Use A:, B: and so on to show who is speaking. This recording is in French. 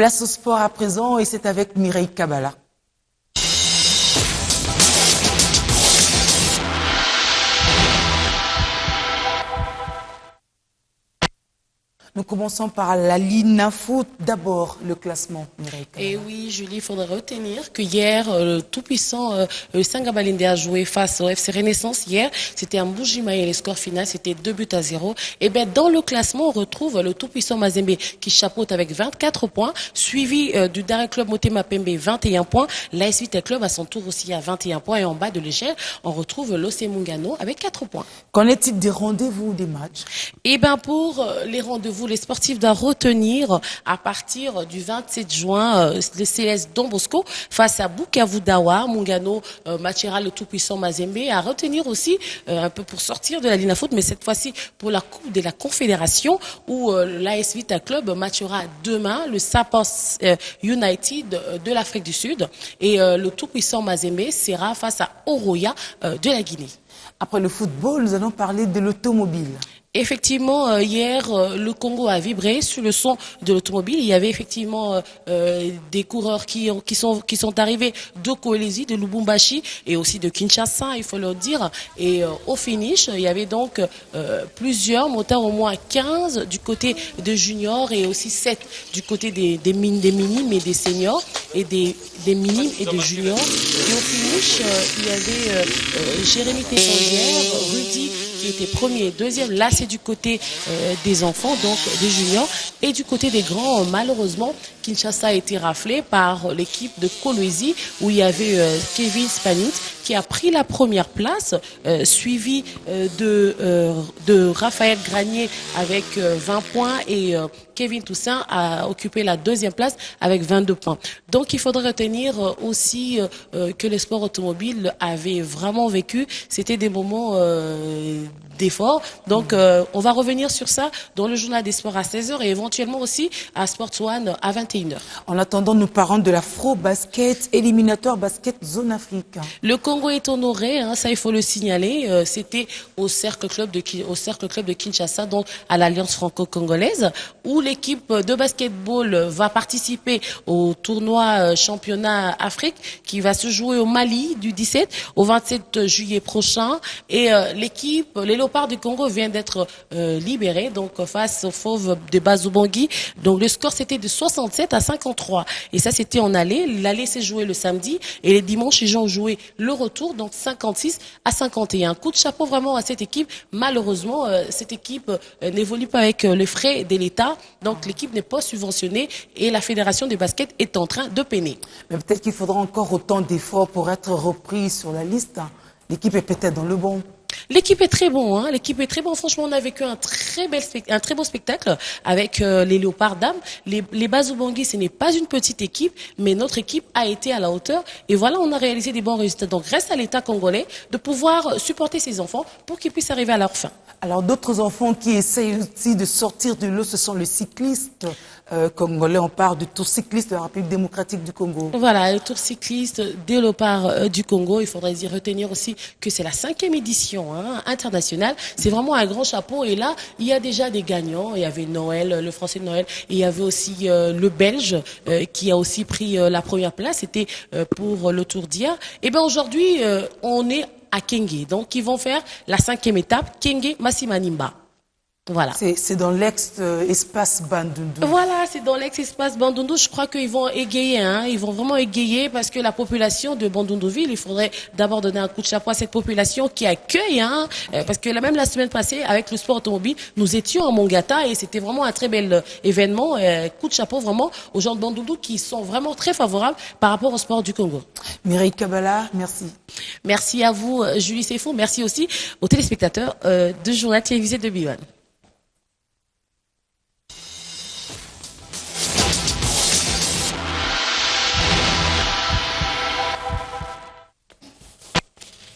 A: Place au sport à présent et c'est avec Mireille Kabala. Nous commençons par la Linafoot. D'abord, le classement, Mireille Kabala.
B: Et oui, Julie, il faudrait retenir que hier, le tout-puissant Sangabalinde a joué face au FC Renaissance. Hier, c'était un Boujima et le score final, c'était 2-0. Et bien, dans le classement, on retrouve le tout-puissant Mazembe qui chapeaute avec 24 points, suivi du Daré Club Motema Pembe, 21 points. L'AS Vital Club, à son tour aussi, à 21 points. Et en bas de l'échelle, on retrouve l'OC Mungano avec 4 points.
A: Qu'en est-il des rendez-vous ou des matchs?
B: Et bien, pour les rendez-vous, les sportifs doivent retenir à partir du 27 juin les Célestes Don Bosco face à Bukavu Dawa. Mungano matchera le tout-puissant Mazembe. À retenir aussi un peu pour sortir de la Linafoot, mais cette fois-ci pour la Coupe de la Confédération où l'AS Vital Club matchera demain le Sapos United de l'Afrique du Sud et le tout-puissant Mazembe sera face à Oroya de la Guinée.
A: Après le football, nous allons parler de l'automobile.
B: Effectivement, hier, le Congo a vibré sur le son de l'automobile. Il y avait effectivement des coureurs qui sont arrivés de Kolwezi, de Lubumbashi et aussi de Kinshasa, il faut le dire. Et au finish, il y avait donc plusieurs moteurs, au moins 15 du côté de juniors et aussi 7 du côté des minimes et des seniors et des minimes et des juniors. Et au finish, il y avait Jérémy Tessandière, Rudy qui était premier et deuxième. Là, c'est du côté des enfants, donc des juniors. Et du côté des grands, malheureusement, Kinshasa a été raflé par l'équipe de Kolwezi, où il y avait Kevin Spanit qui a pris la première place, suivi de Raphaël Granier avec 20 points et Kevin Toussaint a occupé la deuxième place avec 22 points. Donc il faudrait retenir aussi que le sport automobile avait vraiment vécu. C'était des moments d'effort. Donc on va revenir sur ça dans le journal des sports à 16h et éventuellement aussi à Sport One à 21h.
A: En attendant, nous parlons de l'Afro Basket, éliminatoire basket zone Afrique.
B: Le Congo est honoré, hein, ça il faut le signaler. C'était au Cercle Club de Kinshasa, donc à l'Alliance franco-congolaise, où l'équipe de basketball va participer au tournoi championnat Afrique qui va se jouer au Mali du 17 au 27 juillet prochain. Et l'équipe, les Léopards du Congo vient d'être libérés donc face aux Fauves de Bazubangui. Donc le score c'était de 67-53 et ça c'était en aller. L'aller s'est joué le samedi et les dimanches ils ont joué le retour donc 56-51. Coup de chapeau vraiment à cette équipe. Malheureusement cette équipe n'évolue pas avec les frais de l'État. Donc l'équipe n'est pas subventionnée et la fédération de basket est en train de peiner.
A: Mais peut-être qu'il faudra encore autant d'efforts pour être repris sur la liste. L'équipe est peut-être dans le bon.
B: L'équipe est très bon, hein. L'équipe est très bon. Franchement, on a vécu un très beau spectacle avec les Léopards dames. Les Bazubangui, ce n'est pas une petite équipe, mais notre équipe a été à la hauteur. Et voilà, on a réalisé des bons résultats. Donc, reste à l'État congolais de pouvoir supporter ses enfants pour qu'ils puissent arriver à leur fin.
A: Alors, d'autres enfants qui essayent aussi de sortir de l'eau, ce sont les cyclistes congolais. On parle du Tour cycliste de la République démocratique du Congo.
B: Voilà, le Tour cycliste des Léopards du Congo. Il faudrait y retenir aussi que c'est la 5e édition internationale. C'est vraiment un grand chapeau. Et là, il y a déjà des gagnants. Il y avait Noël, le français de Noël. Et il y avait aussi le Belge qui a aussi pris la première place. C'était pour le Tour d'hier. Et bien aujourd'hui, on est à Kenge. Donc, ils vont faire la 5e étape, Kenge Masimanimba. Voilà.
A: C'est dans l'ex-espace Bandundu.
B: Voilà, c'est dans l'ex-espace Bandundu. Je crois qu'ils vont égayer, hein. Ils vont vraiment égayer parce que la population de Bandunduville, il faudrait d'abord donner un coup de chapeau à cette population qui accueille, hein. Parce que même la semaine passée, avec le sport automobile, nous étions à Mongata et c'était vraiment un très bel événement. Coup de chapeau vraiment aux gens de Bandundu qui sont vraiment très favorables par rapport au sport du Congo.
A: Mireille Kabala, merci.
B: Merci à vous, Julie Sefou. Merci aussi aux téléspectateurs du journal télévisé de Biwan.